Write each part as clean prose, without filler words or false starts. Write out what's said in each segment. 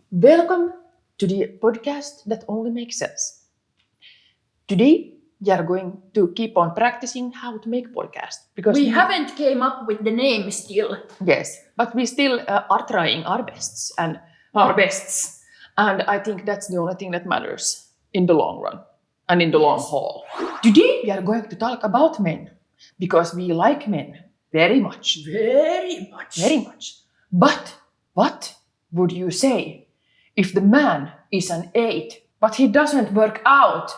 Welcome to the podcast that only makes sense. Today, we are going to keep on practicing how to make podcast because we haven't came up with the name still. Yes, but we still are trying our bests, and I think that's the only thing that matters in the long run and in the long haul. Today, we are going to talk about men because we like men very much. Very much. But what would you say if the man is an 8, but he doesn't work out?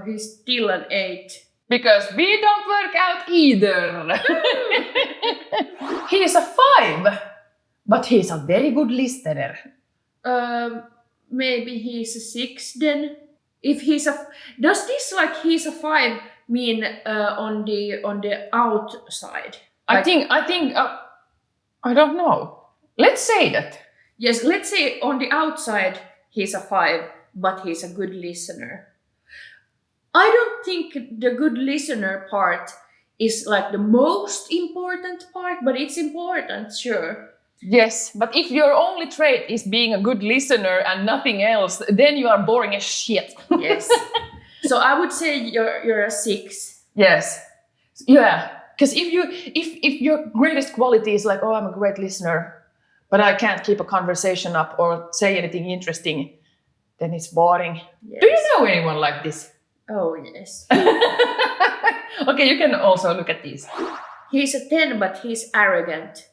He's still an 8. Because we don't work out either. He is a 5, but he's a very good listener. Maybe he's a 6 then. If he's a, does this like he's a 5 mean on the outside? I think I don't know. Let's say that. Yes, let's say on the outside he's a 5, but he's a good listener. I don't think the good listener part is like the most important part, but it's important, sure. Yes, but if your only trait is being a good listener and nothing else, then you are boring as shit. Yes. So I would say you're a 6. Yes. Yeah. Because if your greatest quality is like, oh, I'm a great listener, but I can't keep a conversation up or say anything interesting, then it's boring. Yes. Do you know anyone like this? Oh, yes. Okay, you can also look at these. He's a 10, but he's arrogant.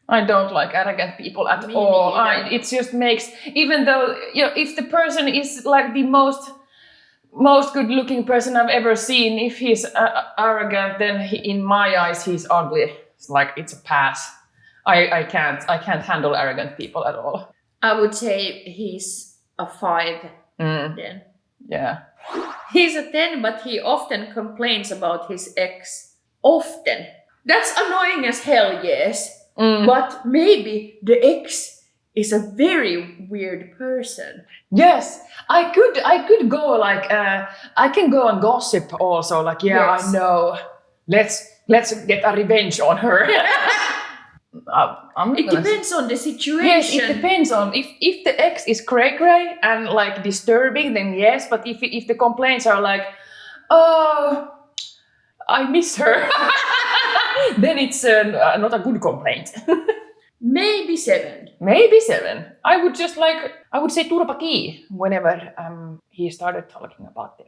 I don't like arrogant people at all. It just makes, even though, if the person is like the most good-looking person I've ever seen, if he's arrogant, then in my eyes he's ugly. It's like it's a pass. I can't handle arrogant people at all. I would say he's a 5 then. Yeah. He's a 10, but he often complains about his ex. Often. That's annoying as hell, yes. But maybe the ex is a very weird person. Yes, I could go like I can go and gossip also. Like, yeah, yes. I know. Let's get a revenge on her. It depends on the situation. Yes, it depends on if the ex is cray and like disturbing, then yes. But if the complaints are like, oh, I miss her, then it's not a good complaint. Maybe 7. Maybe 7. I would say turpa ki whenever he started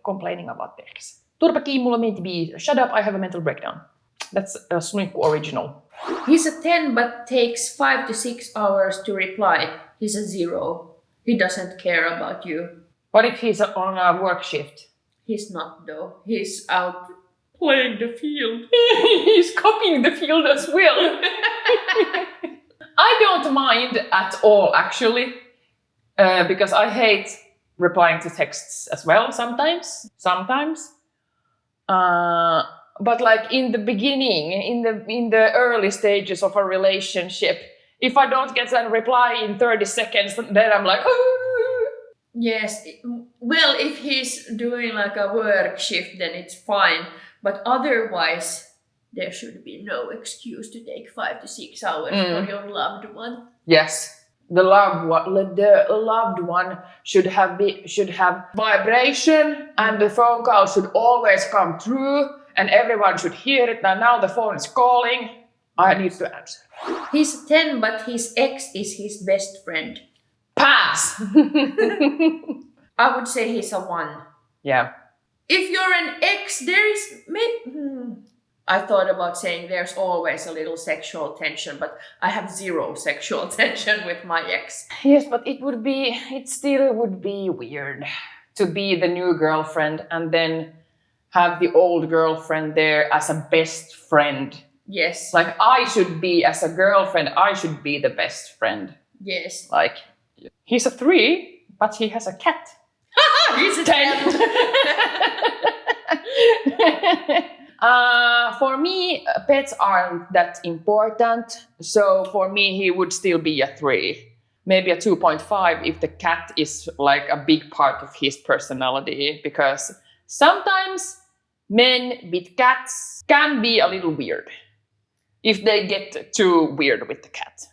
complaining about the ex. Turpa ki, mulla meinti be, shut up, I have a mental breakdown. That's a Snuikku original. He's a 10, but takes 5 to 6 hours to reply. He's a 0. He doesn't care about you. What if he's on a work shift? He's not though. He's out playing the field. He's copying the field as well. I don't mind at all, actually, because I hate replying to texts as well sometimes. But like in the beginning, in the early stages of a relationship, if I don't get a reply in 30 seconds, then I'm like, oh. Yes. Well, if he's doing like a work shift, then it's fine. But otherwise, there should be no excuse to take 5 to 6 hours for your loved one. Yes, the loved one should have vibration, and the phone call should always come through, and everyone should hear it. Now the phone is calling. I need to answer. He's 10, but his ex is his best friend. Pass. I would say he's a 1. Yeah. If you're an ex, there is I thought about saying there's always a little sexual tension, but I have 0 sexual tension with my ex. Yes, but it still would be weird to be the new girlfriend and then have the old girlfriend there as a best friend. Yes. Like, I should be, as a girlfriend, I should be the best friend. Yes. Like, he's a 3, but he has a cat. He's a 10. For me, pets aren't that important. So for me, he would still be a 3. Maybe a 2.5 if the cat is like a big part of his personality. Because sometimes men with cats can be a little weird if they get too weird with the cat.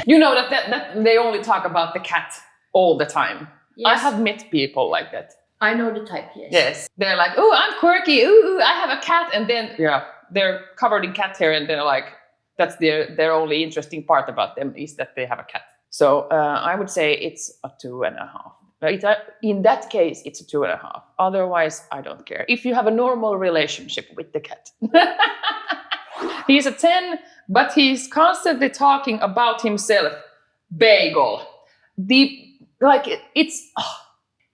You know that they only talk about the cat all the time. Yes. I have met people like that. I know the type, yes. Yes. They're like, oh, I'm quirky. Ooh, I have a cat. And then, they're covered in cat hair and they're like, that's their only interesting part about them is that they have a cat. So I would say it's a 2.5. In that case, it's a 2.5. Otherwise, I don't care. If you have a normal relationship with the cat. He's a 10, but he's constantly talking about himself. Bagel.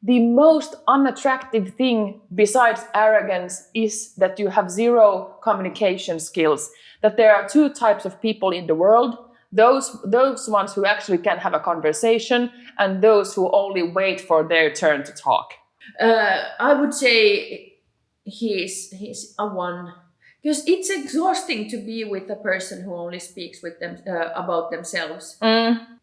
The most unattractive thing besides arrogance is that you have zero communication skills. That there are two types of people in the world. Those ones who actually can have a conversation and those who only wait for their turn to talk. I would say he's a 1. Because it's exhausting to be with a person who only speaks with them about themselves.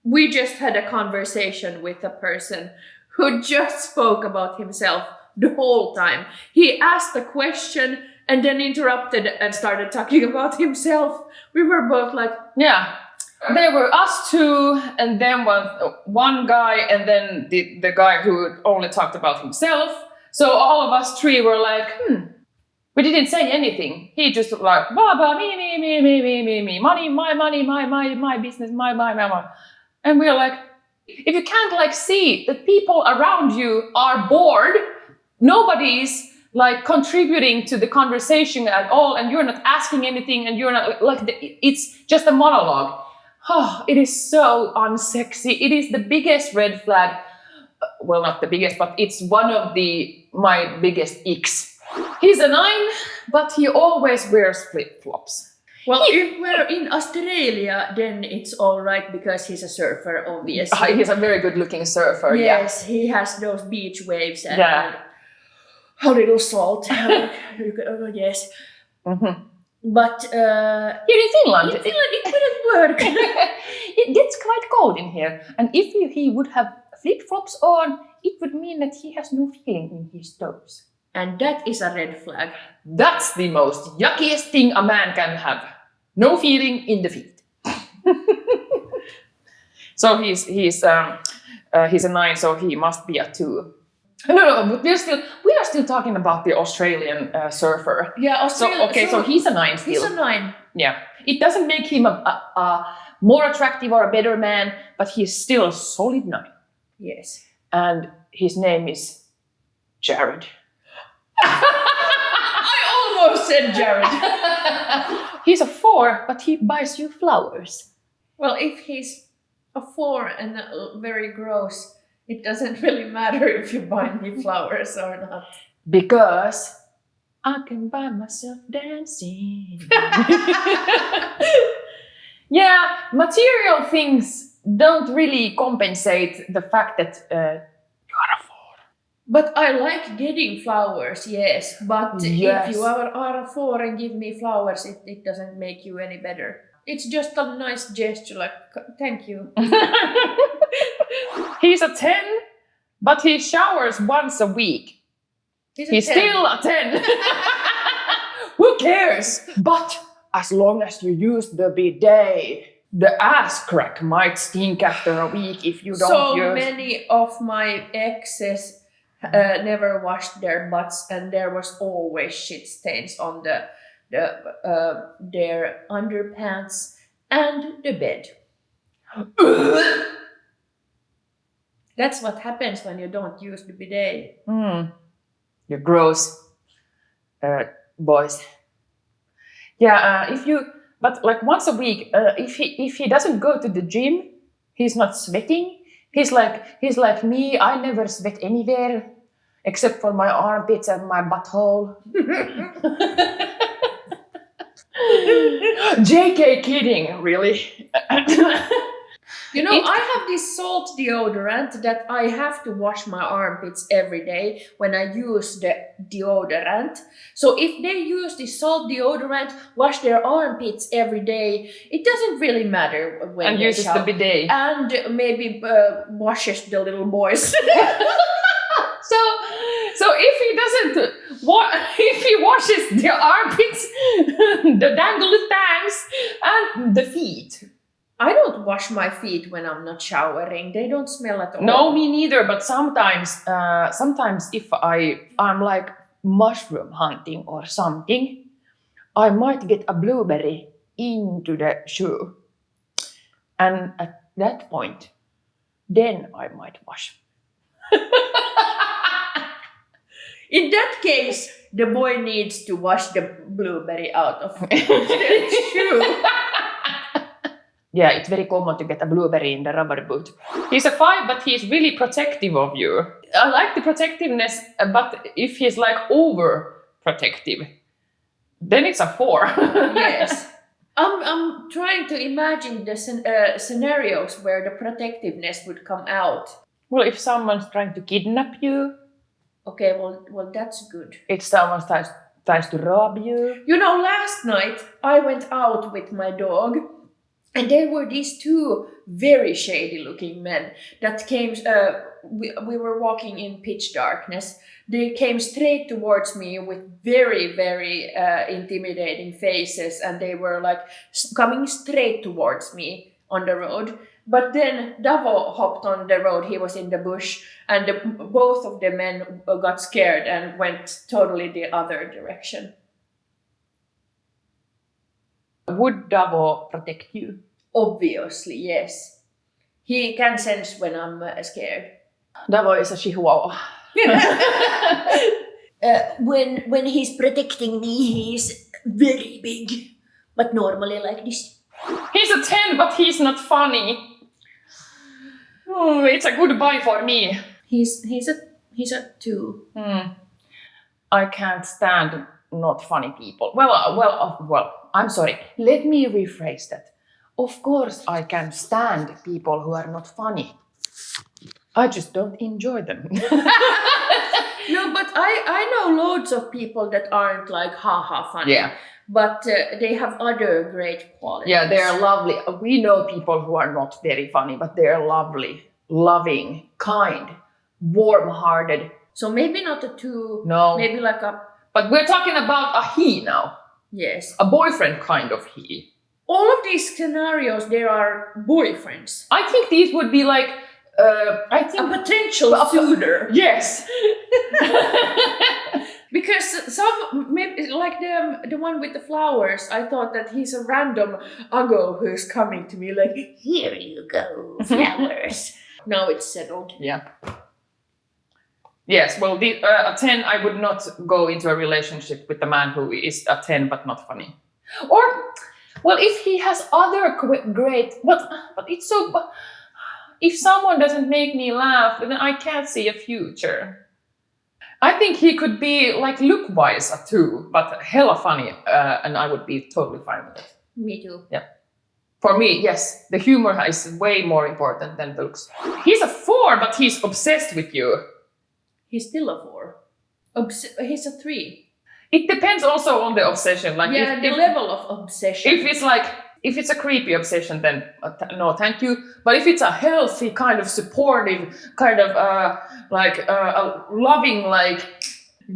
We just had a conversation with a person who just spoke about himself the whole time. He asked a question and then interrupted and started talking about himself. We were both like, yeah. There were us two, and then one guy, and then the guy who only talked about himself. So all of us three were like, We didn't say anything. He just like, Baba, me, money, my money, my business, my. And we're like, if you can't like see that people around you are bored, nobody's like contributing to the conversation at all, and you're not asking anything, and you're not like, it's just a monologue. Oh, it is so unsexy. It is the biggest red flag. Well, not the biggest, but it's one of my biggest icks. He's a 9, but he always wears flip-flops. Well, if we're in Australia, then it's all right because he's a surfer, obviously. He's a very good-looking surfer. Yes, yeah. He has those beach waves and a little salt. Yes. Mm-hmm. But here in Finland, it wouldn't work. It gets quite cold in here, and if he would have flip-flops on, it would mean that he has no feeling in his toes. And that is a red flag. That's the most yuckiest thing a man can have. No feeling in the feet. So he's a 9, so he must be a 2. No, but we are still talking about the Australian surfer. Yeah, Australian. So he's a 9 still. He's a 9. Yeah, it doesn't make him a more attractive or a better man, but he's still a solid 9. Yes. And his name is Jared. I almost said Jared. He's a 4, but he buys you flowers. Well, if he's a 4 and very gross, it doesn't really matter if you buy me flowers or not. Because I can buy myself dancing. Yeah, material things don't really compensate the fact that you are a 4. But I like getting flowers, yes. But if you are a 4 and give me flowers, it doesn't make you any better. It's just a nice gesture, like, thank you. He's a 10, but he showers once a week. He's still a 10. Who cares? But as long as you use the bidet, the ass crack might stink after a week if you don't use... So many of my exes never washed their butts, and there was always shit stains on their underpants and the bed. That's what happens when you don't use the bidet. You're gross, boys. Yeah, but like once a week, if he doesn't go to the gym, he's not sweating. He's like me. I never sweat anywhere except for my armpits and my butthole. JK kidding, really. I have this salt deodorant that I have to wash my armpits every day when I use the deodorant. So if they use the salt deodorant, wash their armpits every day, it doesn't really matter when and they uses the bidet. And maybe washes the little boys. So if he doesn't, if he washes the armpits, the dangly tangs, and the feet, I don't wash my feet when I'm not showering. They don't smell at all. No, me neither. But sometimes if I'm like mushroom hunting or something, I might get a blueberry into the shoe. And at that point, then I might wash. In that case, the boy needs to wash the blueberry out of the shoe. Yeah, it's very common to get a blueberry in the rubber boot. He's a 5, but he's really protective of you. I like the protectiveness, but if he's like overprotective, then it's a 4. Yes. I'm trying to imagine the scenarios where the protectiveness would come out. Well, if someone's trying to kidnap you. Okay, well, that's good. If someone tries to rob you. You know, last night I went out with my dog, and there were these 2 very shady-looking men that came. We were walking in pitch darkness. They came straight towards me with very, very intimidating faces, and they were like coming straight towards me on the road. But then Davo hopped on the road. He was in the bush, and both of the men got scared and went totally the other direction. Would Davo protect you? Obviously, yes. He can sense when I'm scared. Davo is a chihuahua. When he's protecting me, he's very big, but normally like this. He's a 10, but he's not funny. Oh, it's a goodbye for me. He's a 2. I can't stand not funny people. Well, I'm sorry. Let me rephrase that. Of course, I can stand people who are not funny. I just don't enjoy them. No, but I know loads of people that aren't like haha funny. Yeah. But they have other great qualities. Yeah, they're lovely. We know people who are not very funny, but they're lovely, loving, kind, warm-hearted. So maybe not a 2. No. Maybe like a... But we're talking about a he now. Yes. A boyfriend kind of he. All of these scenarios, there are boyfriends. I think these would be like... a potential suitor. Yes. Because some, maybe like the one with the flowers, I thought that he's a random uggo who's coming to me like, here you go, flowers. Now it's settled. Yeah. Yes, well, a 10, I would not go into a relationship with a man who is a 10 but not funny. Or, well, if he has other great, but it's so... If someone doesn't make me laugh, then I can't see a future. I think he could be, like, look-wise a 2, but hella funny, and I would be totally fine with it. Me too. Yeah. For me, yes, the humor is way more important than the looks. He's a 4, but he's obsessed with you. He's still a 4. He's a 3. It depends also on the obsession. Like, yeah, the level of obsession. If it's a creepy obsession, then no, thank you. But if it's a healthy, kind of supportive, kind of a loving, like,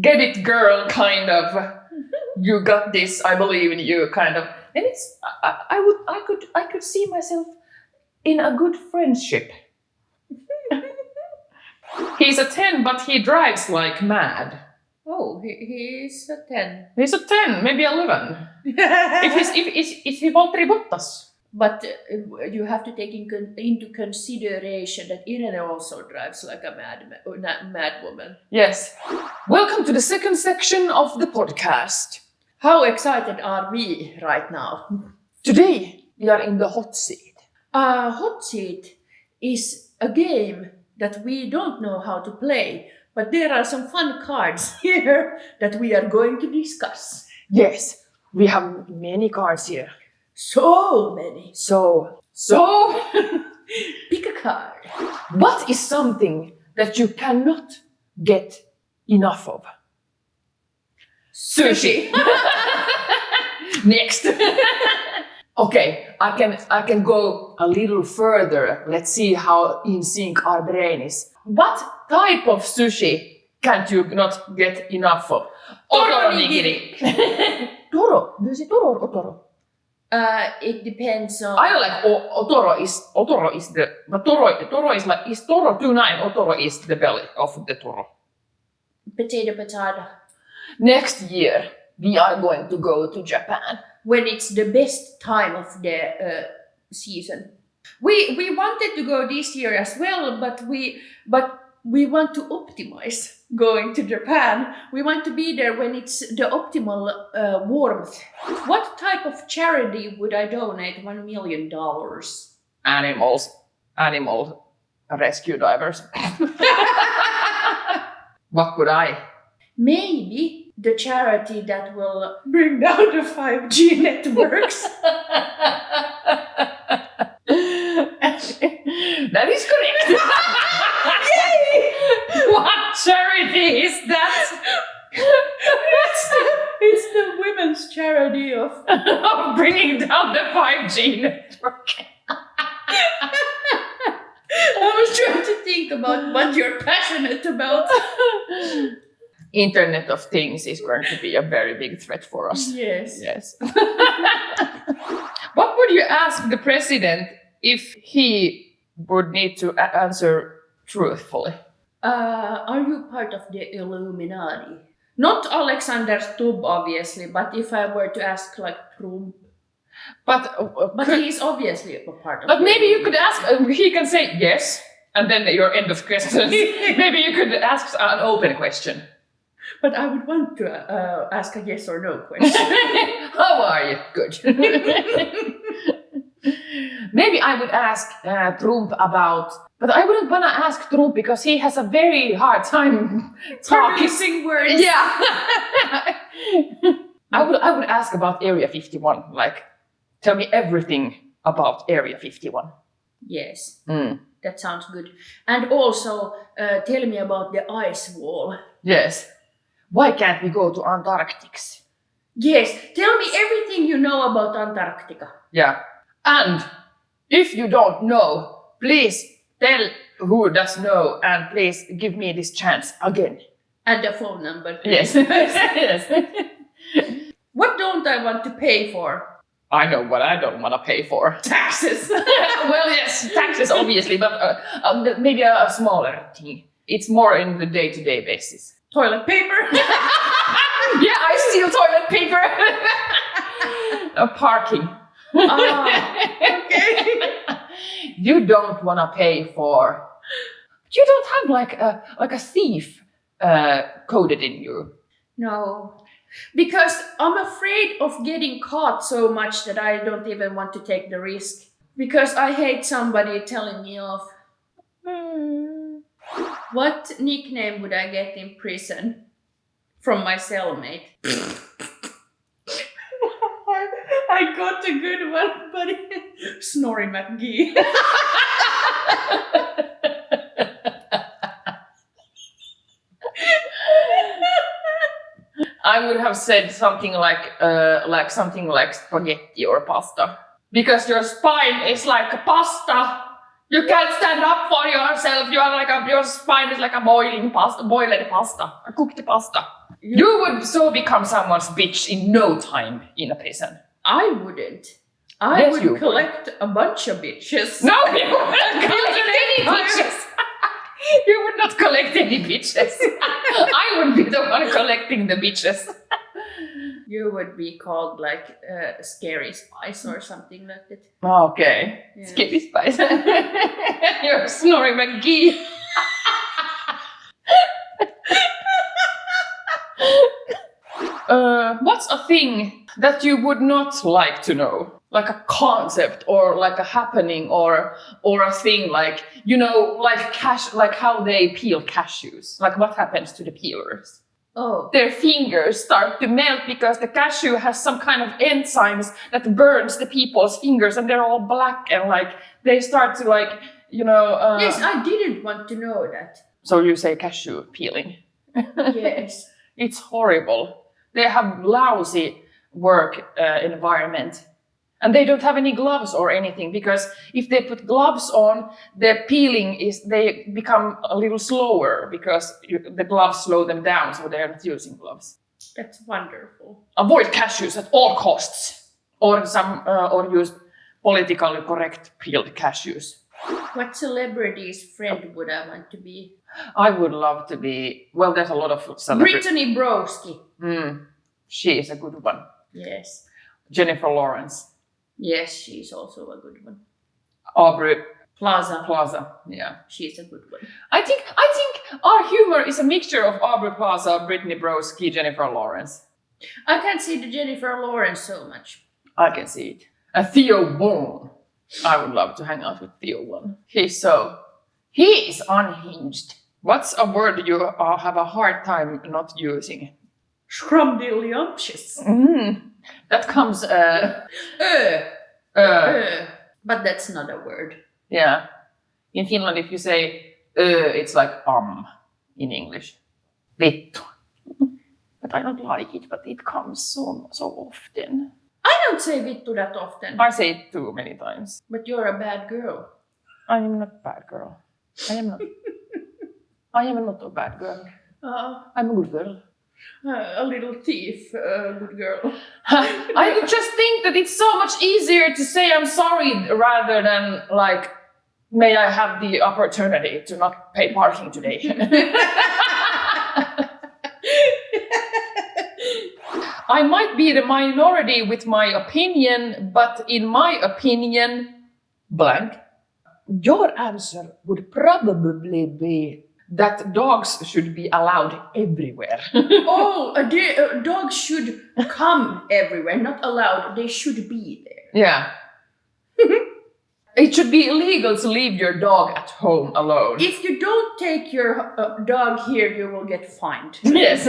get it girl kind of, you got this, I believe in you kind of, then it's I could see myself in a good friendship. He's a 10, but he drives like mad. Oh, he's a 10. He's a 10, maybe 11. if he Valtteri Bottas. But you have to take into consideration that Irene also drives like a mad woman. Yes. Welcome to the second section of the podcast. How excited are we right now? Today, we are in the hot seat. Hot seat is a game that we don't know how to play, but there are some fun cards here that we are going to discuss. Yes, we have many cards here. So many. So pick a card. What is something that you cannot get enough of? Sushi. Next. Okay, I can go a little further. Let's see how in sync our brain is. What type of sushi can't you not get enough of? Otoro nigiri. Toro. Do you say toro or otoro? It depends on. I like Otoro is the but Toro is like is Toro tuna and Otoro is the belly of the Toro. Potato. Next year we are going to go to Japan when it's the best time of the season. We wanted to go this year as well, but we want to optimize going to Japan. We want to be there when it's the optimal warmth. What type of charity would I donate $1 million? Animal rescue divers. What could I? Maybe the charity that will bring down the 5G networks. That is correct. Yay! What charity is that? It's the women's charity of bringing down the 5G network. I was trying to think about what you're passionate about. Internet of Things is going to be a very big threat for us. Yes. What would you ask the president if he would need to answer truthfully? Are you part of the Illuminati? Not Alexander Stubb, obviously, but if I were to ask like Trump. But he's obviously a part of But maybe you could ask, he can say yes, and then your end of questions. Maybe you could ask an open question. But I would want to ask a yes or no question. How are you? Good. Maybe I would ask Trump about, but I wouldn't want to ask Trump because he has a very hard time producing words. Yeah. I would ask about Area 51. Like, tell me everything about Area 51. Yes, that sounds good. And also, tell me about the ice wall. Yes. Why can't we go to Antarctica? Yes, tell me everything you know about Antarctica. Yeah. And if you don't know, please tell who does know and please give me this chance again. And the phone number. Yes. Yes. What don't I want to pay for? I know what I don't want to pay for. Taxes. Well, yes, taxes obviously, but maybe a smaller thing. It's more in the day-to-day basis. Toilet paper. Yeah, I steal toilet paper. Parking. Okay. You don't want to pay for. You don't have like a thief coded in you. No, because I'm afraid of getting caught so much that I don't even want to take the risk. Because I hate somebody telling me off. What nickname would I get in prison from my cellmate? I got a good one, buddy. Snorri McGee. I would have said something like spaghetti or pasta, because your spine is like a pasta. You can't stand up for yourself. You are your spine is like a boiled pasta, a cooked pasta. You would so become someone's bitch in no time in a prison. I wouldn't. I Yes, would you collect a bunch of bitches. No, you wouldn't collect any bitches. You would not collect any bitches. I would be the one collecting the bitches. You would be called like Scary Spice or something like that. Okay. Yeah. Scary Spice. You're Snorri McGee. What's a thing that you would not like to know? Like a concept or like a happening or a thing like, you know, like how they peel cashews. Like what happens to the peelers? Oh. Their fingers start to melt because the cashew has some kind of enzymes that burns the people's fingers and they're all black and like they start to like, you know... Yes, I didn't want to know that. So you say cashew peeling? Yes. It's horrible. They have lousy work environment. And they don't have any gloves or anything because if they put gloves on, the peeling they become a little slower because the gloves slow them down, so they're not using gloves. That's wonderful. Avoid cashews at all costs. or use politically correct peeled cashews. What celebrity's friend would I want to be? I would love to be. Well, there's a lot of celebrities. Brittany Broski. She is a good one. Yes. Jennifer Lawrence. Yes, she's also a good one. Aubrey Plaza. Yeah. She's a good one. I think our humor is a mixture of Aubrey Plaza, Brittany Broski, Jennifer Lawrence. I can't see the Jennifer Lawrence so much. I can see it. And Theo Von. I would love to hang out with Theo Von. He is unhinged. What's a word you have a hard time not using? Scrumdiddlyumptious. That comes But that's not a word. Yeah. In Finland, if you say it's like in English. Vittu. But I don't like it, but it comes so often. I don't say vittu that often. I say it too many times. But you're a bad girl. I am not a bad girl. I am not. I am not a bad girl. I'm a good girl. A little thief, good girl. I just think that it's so much easier to say I'm sorry rather than like, may I have the opportunity to not pay parking today. I might be the minority with my opinion, but in my opinion, blank. Your answer would probably be that dogs should be allowed everywhere. Dogs should come everywhere, not allowed. They should be there. Yeah. It should be illegal to leave your dog at home alone. If you don't take your dog here, you will get fined. Yes.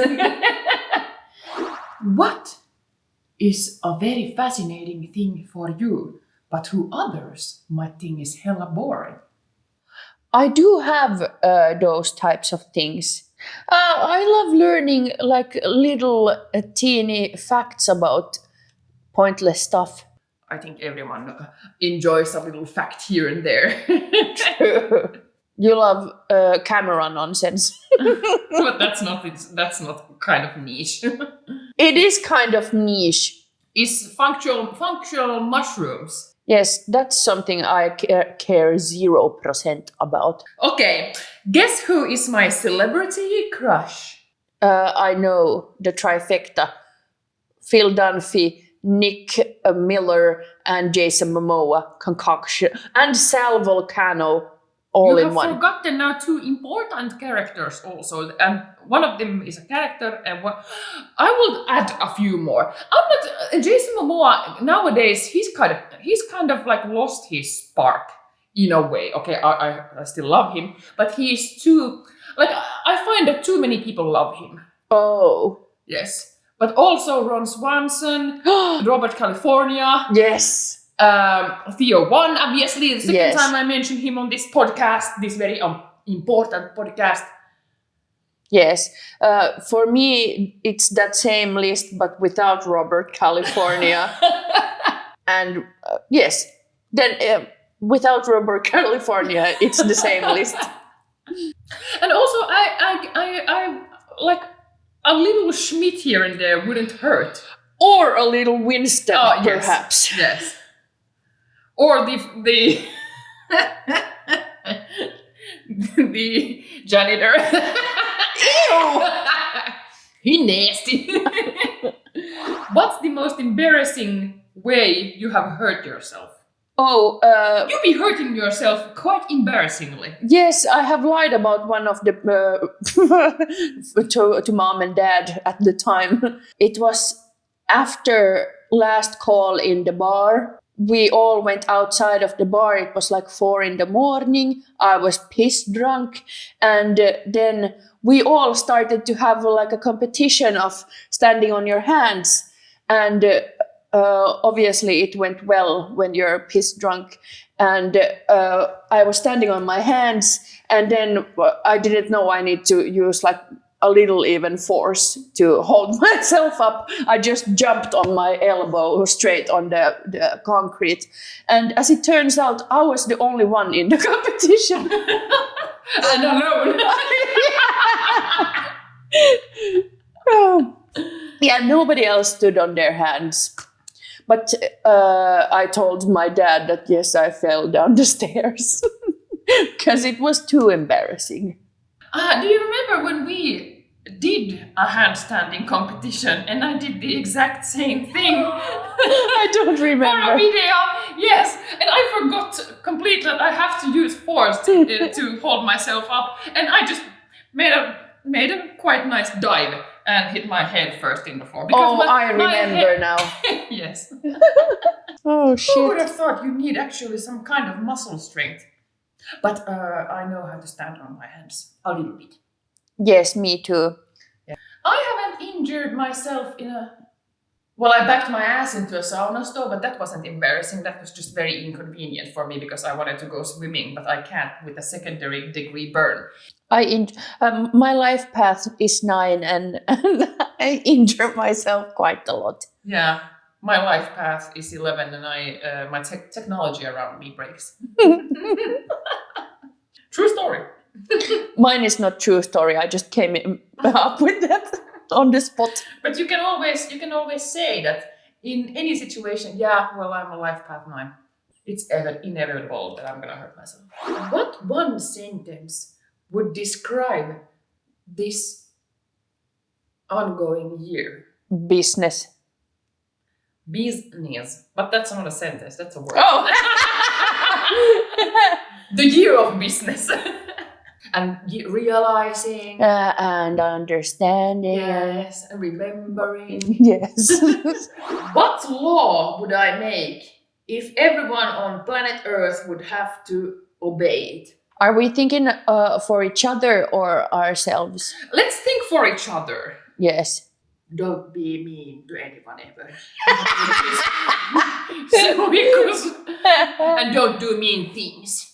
What is a very fascinating thing for you, but who others might think is hella boring? I do have those types of things. I love learning like little teeny facts about pointless stuff. I think everyone enjoys a little fact here and there. You love camera nonsense. But that's not kind of niche. It is kind of niche. Is functional mushrooms. Yes, that's something I care 0% about. Okay, guess who is my celebrity crush? I know the trifecta. Phil Dunphy, Nick Miller, and Jason Momoa concoction. And Sal Volcano all in one. You have forgotten now two important characters also. And one of them is a character and I will add a few more. Jason Momoa nowadays he's kind of like lost his spark in a way. Okay, I still love him, but he's too like I find that too many people love him. Oh. Yes. But also Ron Swanson, Robert California. Yes. Theo Von, obviously, the second Yes. time I mentioned him on this podcast, this very important podcast. Yes. For me, it's that same list, but without Robert California. And yes, then without Robert California, it's the same list. And also, I like a little Schmidt here and there wouldn't hurt. Or a little Winston, perhaps. Yes. Or the the janitor. Ew! He nasty. What's the most embarrassing way you have hurt yourself? Oh, You be hurting yourself quite embarrassingly. yes, I have lied about one of the to mom and dad at the time. It was after last call in the bar. We all went outside of the bar. It was like 4 a.m. I was piss drunk. And then we all started to have like a competition of standing on your hands. And obviously it went well when you're piss drunk. And I was standing on my hands. And then I didn't know I need to use like a little even force to hold myself up. I just jumped on my elbow straight on the concrete. And as it turns out, I was the only one in the competition. And alone. Yeah, nobody else stood on their hands. But I told my dad that yes, I fell down the stairs because it was too embarrassing. Do you remember when we did a handstanding competition and I did the exact same thing? I don't For a remember. video, yes, and I forgot completely that I have to use force to hold myself up, and I just made a quite nice dive and hit my head first in the floor. Oh, I remember now. Yes. Oh, Who would shit. have thought you need actually some kind of muscle strength? But I know how to stand on my hands a little bit. Yes, me too. I haven't injured myself in a... Well, I backed my ass into a sauna stove, but that wasn't embarrassing. That was just very inconvenient for me because I wanted to go swimming, but I can't with a secondary degree burn. My life path is 9 and I injure myself quite a lot. Yeah, my life path is 11 and my technology around me breaks. True story. Mine is not true story. I just came up with that on the spot. But you can always say that in any situation, yeah, well, I'm a life path 9. It's inevitable that I'm gonna hurt myself. What one sentence would describe this ongoing year? Business. Business. But that's not a sentence, that's a word. Oh! The year of business. And realizing. And understanding. Yes, and remembering. Yes. What law would I make if everyone on planet Earth would have to obey it? Are we thinking for each other or ourselves? Let's think for each other. Yes. Don't be mean to anyone ever. So because, and don't do mean things.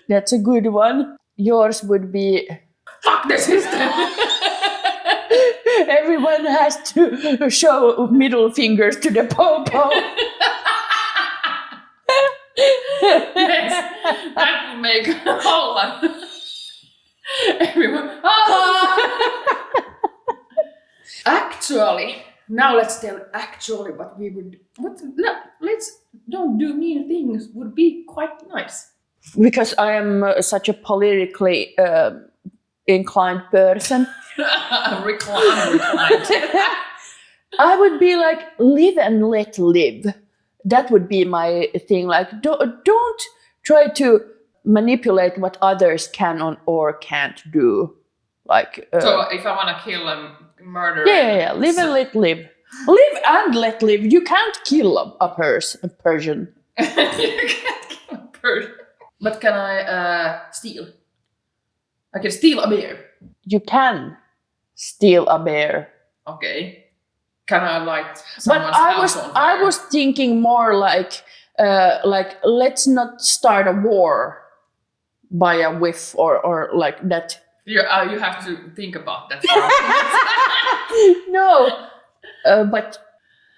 That's a good one. Yours would be... Fuck the system. Everyone has to show middle fingers to the popo. Yes, that will make Holland. Everyone. Actually, now let's tell actually what we would. Let's don't do mean things would be quite nice. Because I am such a politically inclined person. Reclined. I would be like, live and let live. That would be my thing. Like, don't try to manipulate what others can or can't do. Like. So if I want to kill and murder. Yeah. Live and let live. Live and let live. You can't kill a Persian. You can't kill a person. But can I steal? I can steal a bear. You can steal a bear. Okay. Can I light But someone's house on fire? I was thinking more like let's not start a war by a whiff or like that. You have to think about that. No, but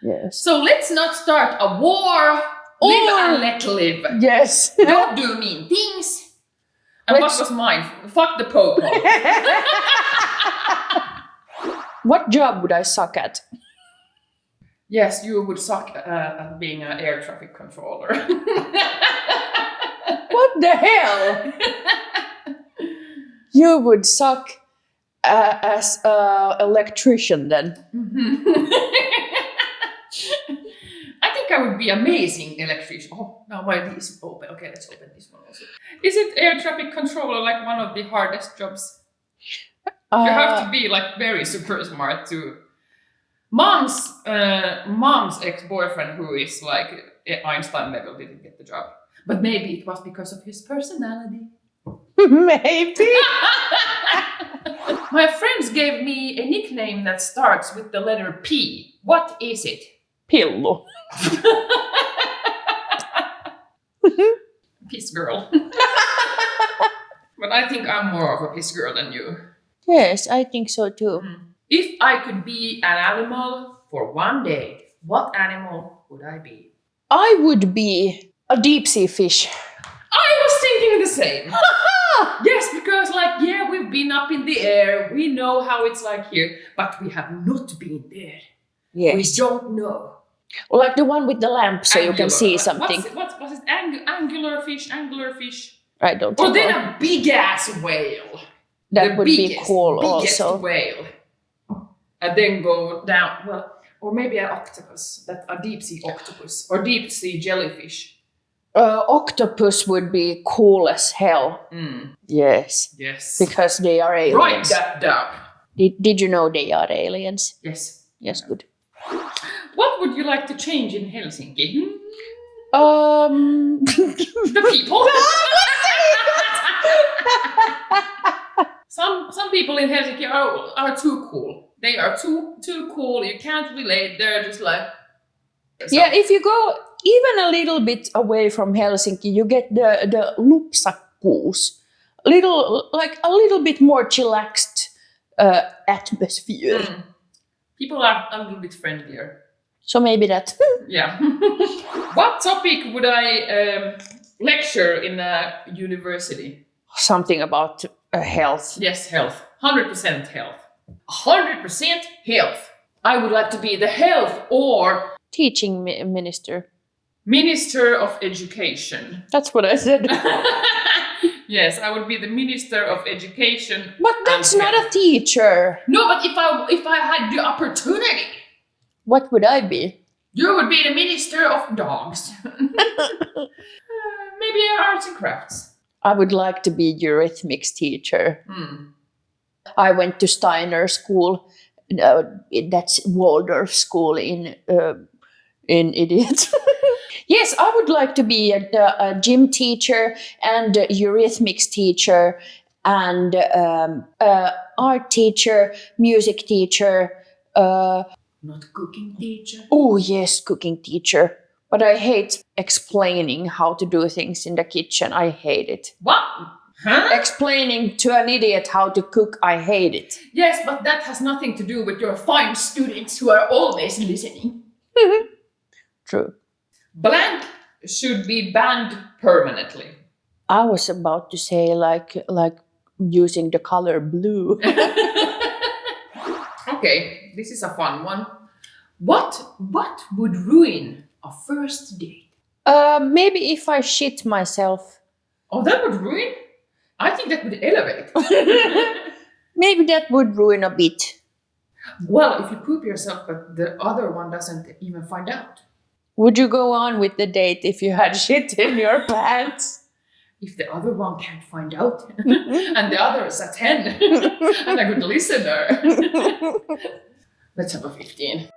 yes. So let's not start a war. Live and let live. Yes. Don't do mean things. And what was mine? Fuck the Pope. What job would I suck at? Yes, you would suck at being an air traffic controller. What the hell? You would suck as an electrician then. I think I would be amazing electrician. Oh, now why is it open? Okay, let's open this one also. Is it air traffic controller like one of the hardest jobs? You have to be like very super smart to. Mom's ex-boyfriend, who is like Einstein level, didn't get the job. But maybe it was because of his personality. Maybe. My friends gave me a nickname that starts with the letter P. What is it? Pillo. Piss girl. But I think I'm more of a piss girl than you. Yes, I think so too. If I could be an animal for one day, what animal would I be? I would be a deep sea fish. I was thinking the same. Yes, because we've been up in the air. We know how it's like here, but we have not been there. Yes. We don't know. Or like the one with the lamp, so you can see something. What was it? Angular fish. I don't Or know. then a big ass whale. That would be cool biggest also. whale. And then go down. Well, or maybe an octopus. A deep sea octopus or deep sea jellyfish. Octopus would be cool as hell. Yes. Yes. Because they are aliens. Write that down. Did you know they are aliens? Yes. Yes, good. What would you like to change in Helsinki? The people. Some people in Helsinki are too cool. They are too cool. You can't relate. They're just like. So. Yeah, if you go even a little bit away from Helsinki, you get the lupsakkuus. A little bit more chillaxed atmosphere. People are a little bit friendlier. So maybe that. Yeah. What topic would I lecture in a university? Something about health. Yes, health. 100% health. 100% health. I would like to be the health or Teaching minister. Minister of Education. That's what I said. Yes, I would be the Minister of Education. But that's not a teacher. No, but if I had the opportunity, What would I be? you would be the Minister of Dogs. Maybe arts and crafts. I would like to be eurythmics teacher. I went to Steiner School. That's Waldorf School in idiots. Yes, I would like to be a gym teacher and a eurythmics teacher and art teacher, music teacher. Not cooking teacher. Oh yes, cooking teacher. But I hate explaining how to do things in the kitchen. I hate it. What? Huh? Explaining to an idiot how to cook, I hate it. Yes, but that has nothing to do with your fine students who are always listening. True. Blank should be banned permanently. I was about to say like using the color blue. Okay, this is a fun one. What would ruin a first date? Maybe if I shit myself. Oh, that would ruin? I think that would elevate. Maybe that would ruin a bit. Well, if you poop yourself, but the other one doesn't even find out. Would you go on with the date if you had shit in your pants? If the other one can't find out, and the other is a 10, and a good listener. Let's have a 15.